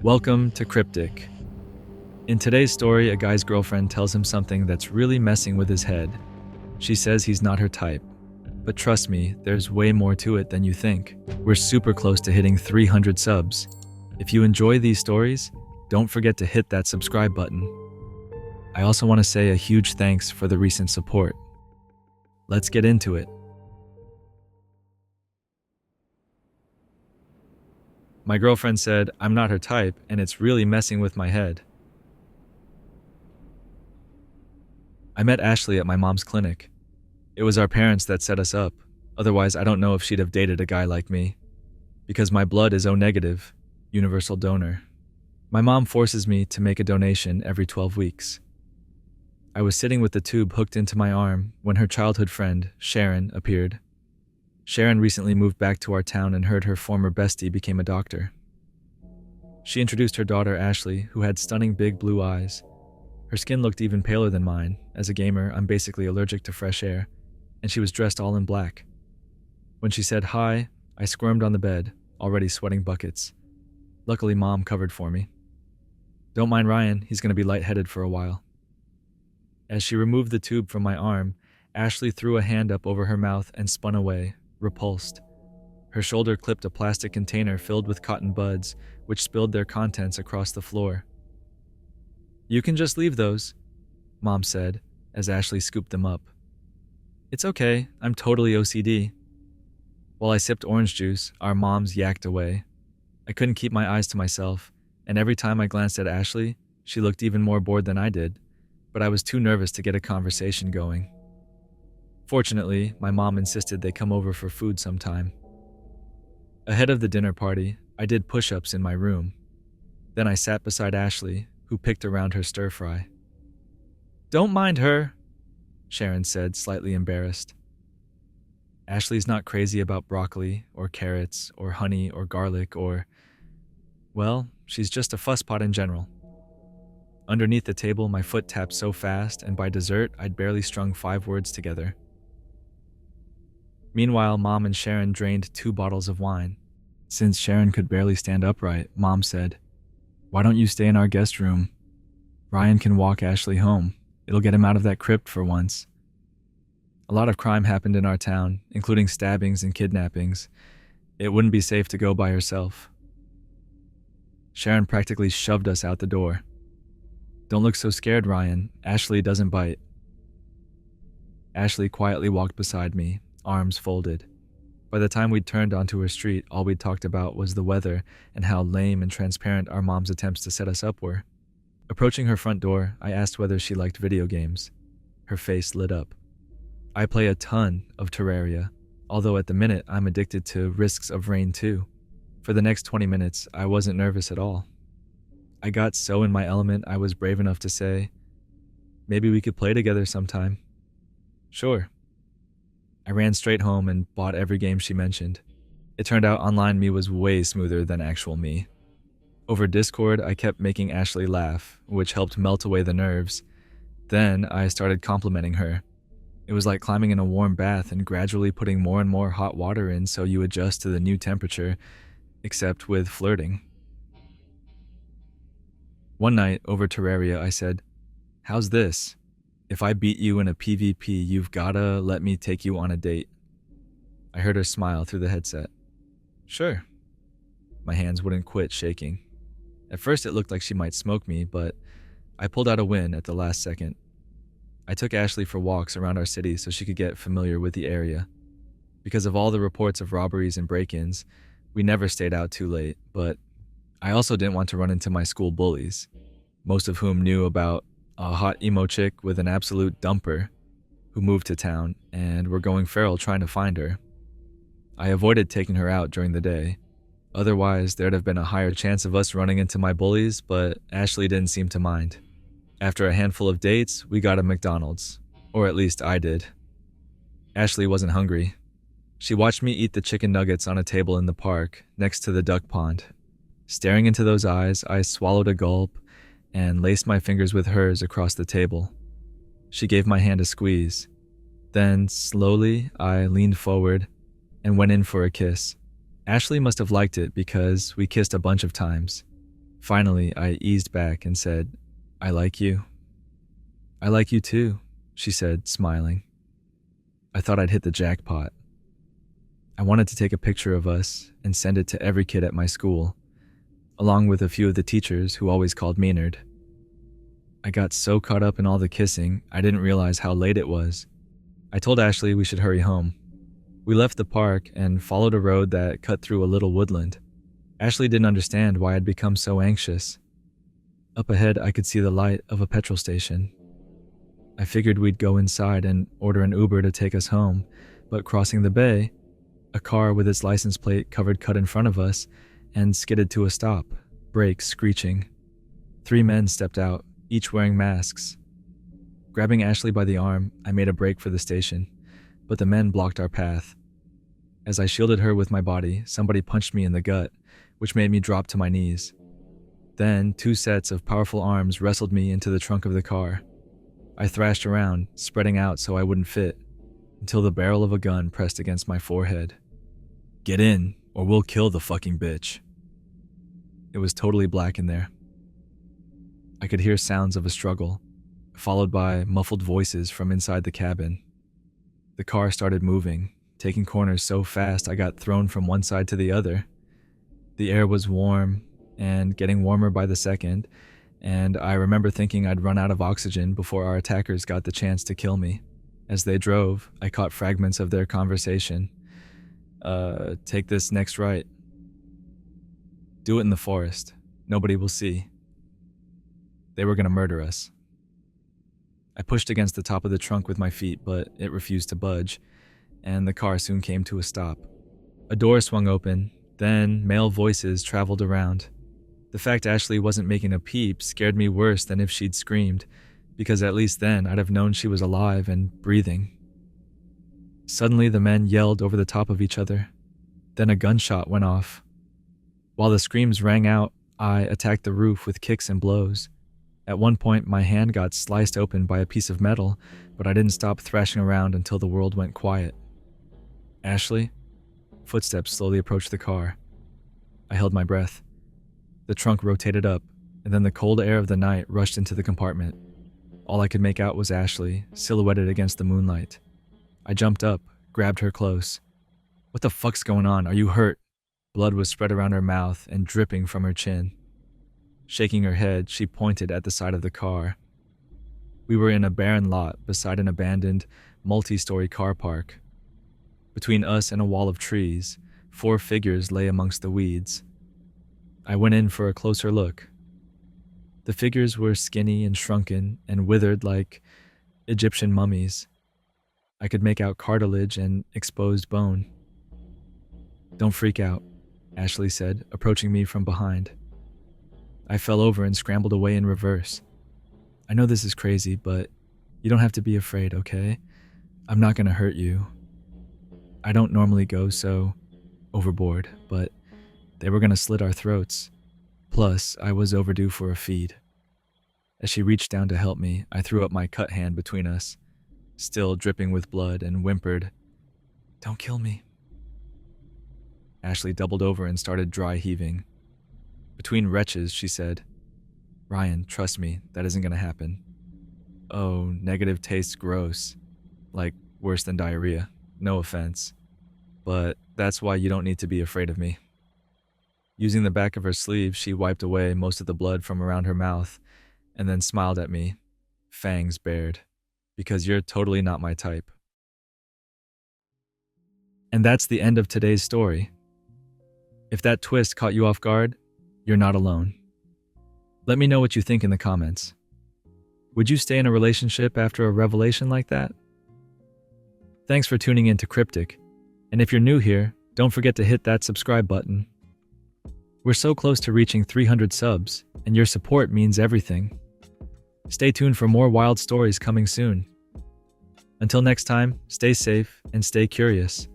Welcome to Cryptic. In today's story, a guy's girlfriend tells him something that's really messing with his head. She says he's not her type. But trust me, there's way more to it than you think. We're super close to hitting 300 subs. If you enjoy these stories, don't forget to hit that subscribe button. I also want to say a huge thanks for the recent support. Let's get into it. My girlfriend said I'm not her type and it's really messing with my head. I met Ashley at my mom's clinic. It was our parents that set us up. Otherwise, I don't know if she'd have dated a guy like me. Because my blood is O negative, universal donor. My mom forces me to make a donation every 12 weeks. I was sitting with the tube hooked into my arm when her childhood friend, Sharon, appeared. Sharon recently moved back to our town and heard her former bestie became a doctor. She introduced her daughter, Ashley, who had stunning big blue eyes. Her skin looked even paler than mine. As a gamer, I'm basically allergic to fresh air, and she was dressed all in black. When she said hi, I squirmed on the bed, already sweating buckets. Luckily, Mom covered for me. Don't mind Ryan, he's going to be lightheaded for a while. As she removed the tube from my arm, Ashley threw a hand up over her mouth and spun away, repulsed. Her shoulder clipped a plastic container filled with cotton buds, which spilled their contents across the floor. "You can just leave those," Mom said, as Ashley scooped them up. "It's okay, I'm totally OCD." While I sipped orange juice, our moms yacked away. I couldn't keep my eyes to myself, and every time I glanced at Ashley, she looked even more bored than I did, but I was too nervous to get a conversation going. Fortunately, my mom insisted they come over for food sometime. Ahead of the dinner party, I did push-ups in my room. Then I sat beside Ashley, who picked around her stir-fry. "Don't mind her," Sharon said, slightly embarrassed. Ashley's not crazy about broccoli, or carrots, or honey, or garlic, or... well, she's just a fusspot in general. Underneath the table, my foot tapped so fast, and by dessert, I'd barely strung 5 words together. Meanwhile, Mom and Sharon drained 2 bottles of wine. Since Sharon could barely stand upright, Mom said, "Why don't you stay in our guest room? Ryan can walk Ashley home. It'll get him out of that crypt for once." A lot of crime happened in our town, including stabbings and kidnappings. It wouldn't be safe to go by herself. Sharon practically shoved us out the door. "Don't look so scared, Ryan. Ashley doesn't bite." Ashley quietly walked beside me, arms folded. By the time we'd turned onto her street, all we'd talked about was the weather and how lame and transparent our mom's attempts to set us up were. Approaching her front door, I asked whether she liked video games. Her face lit up. "I play a ton of Terraria, although at the minute I'm addicted to Risks of Rain 2. For the next 20 minutes, I wasn't nervous at all. I got so in my element I was brave enough to say, "Maybe we could play together sometime." "Sure." I ran straight home and bought every game she mentioned. It turned out online me was way smoother than actual me. Over Discord, I kept making Ashley laugh, which helped melt away the nerves. Then I started complimenting her. It was like climbing in a warm bath and gradually putting more and more hot water in so you adjust to the new temperature, except with flirting. One night, over Terraria, I said, "How's this? If I beat you in a PvP, you've gotta let me take you on a date." I heard her smile through the headset. "Sure." My hands wouldn't quit shaking. At first it looked like she might smoke me, but I pulled out a win at the last second. I took Ashley for walks around our city so she could get familiar with the area. Because of all the reports of robberies and break-ins, we never stayed out too late, but I also didn't want to run into my school bullies, most of whom knew about a hot emo chick with an absolute dumper who moved to town and were going feral trying to find her. I avoided taking her out during the day. Otherwise, there'd have been a higher chance of us running into my bullies, but Ashley didn't seem to mind. After a handful of dates, we got a McDonald's, or at least I did. Ashley wasn't hungry. She watched me eat the chicken nuggets on a table in the park next to the duck pond. Staring into those eyes, I swallowed a gulp and laced my fingers with hers across the table. She gave my hand a squeeze. Then, slowly, I leaned forward and went in for a kiss. Ashley must have liked it because we kissed a bunch of times. Finally, I eased back and said, "I like you." "I like you too," she said, smiling. I thought I'd hit the jackpot. I wanted to take a picture of us and send it to every kid at my school, along with a few of the teachers who always called Maynard. I got so caught up in all the kissing, I didn't realize how late it was. I told Ashley we should hurry home. We left the park and followed a road that cut through a little woodland. Ashley didn't understand why I'd become so anxious. Up ahead, I could see the light of a petrol station. I figured we'd go inside and order an Uber to take us home, but crossing the bay, a car with its license plate covered cut in front of us and skidded to a stop, brakes screeching. 3 men stepped out, each wearing masks. Grabbing Ashley by the arm, I made a break for the station, but the men blocked our path. As I shielded her with my body, somebody punched me in the gut, which made me drop to my knees. Then, 2 sets of powerful arms wrestled me into the trunk of the car. I thrashed around, spreading out so I wouldn't fit, until the barrel of a gun pressed against my forehead. "Get in, or we'll kill the fucking bitch." It was totally black in there. I could hear sounds of a struggle, followed by muffled voices from inside the cabin. The car started moving, taking corners so fast I got thrown from one side to the other. The air was warm, and getting warmer by the second, and I remember thinking I'd run out of oxygen before our attackers got the chance to kill me. As they drove, I caught fragments of their conversation. Take this next right. Do it in the forest. Nobody will see." They were going to murder us. I pushed against the top of the trunk with my feet, but it refused to budge, and the car soon came to a stop. A door swung open, then male voices traveled around. The fact Ashley wasn't making a peep scared me worse than if she'd screamed, because at least then I'd have known she was alive and breathing. Suddenly the men yelled over the top of each other. Then a gunshot went off. While the screams rang out, I attacked the roof with kicks and blows. At one point, my hand got sliced open by a piece of metal, but I didn't stop thrashing around until the world went quiet. "Ashley?" Footsteps slowly approached the car. I held my breath. The trunk rotated up, and then the cold air of the night rushed into the compartment. All I could make out was Ashley, silhouetted against the moonlight. I jumped up, grabbed her close. "What the fuck's going on? Are you hurt?" Blood was spread around her mouth and dripping from her chin. Shaking her head, she pointed at the side of the car. We were in a barren lot beside an abandoned, multi-story car park. Between us and a wall of trees, 4 figures lay amongst the weeds. I went in for a closer look. The figures were skinny and shrunken and withered like Egyptian mummies. I could make out cartilage and exposed bone. "Don't freak out," Ashley said, approaching me from behind. I fell over and scrambled away in reverse. "I know this is crazy, but you don't have to be afraid, okay? I'm not going to hurt you. I don't normally go so overboard, but they were going to slit our throats. Plus, I was overdue for a feed." As she reached down to help me, I threw up my cut hand between us, still dripping with blood, and whimpered, "Don't kill me." Ashley doubled over and started dry heaving. Between retches, she said, "Ryan, trust me, that isn't going to happen. Oh, negative tastes gross. Like, worse than diarrhea. No offense. But that's why you don't need to be afraid of me." Using the back of her sleeve, she wiped away most of the blood from around her mouth, and then smiled at me, fangs bared, "Because you're totally not my type." And that's the end of today's story. If that twist caught you off guard, you're not alone. Let me know what you think in the comments. Would you stay in a relationship after a revelation like that? Thanks for tuning in to Cryptic, and if you're new here, don't forget to hit that subscribe button. We're so close to reaching 300 subs, and your support means everything. Stay tuned for more wild stories coming soon. Until next time, stay safe and stay curious.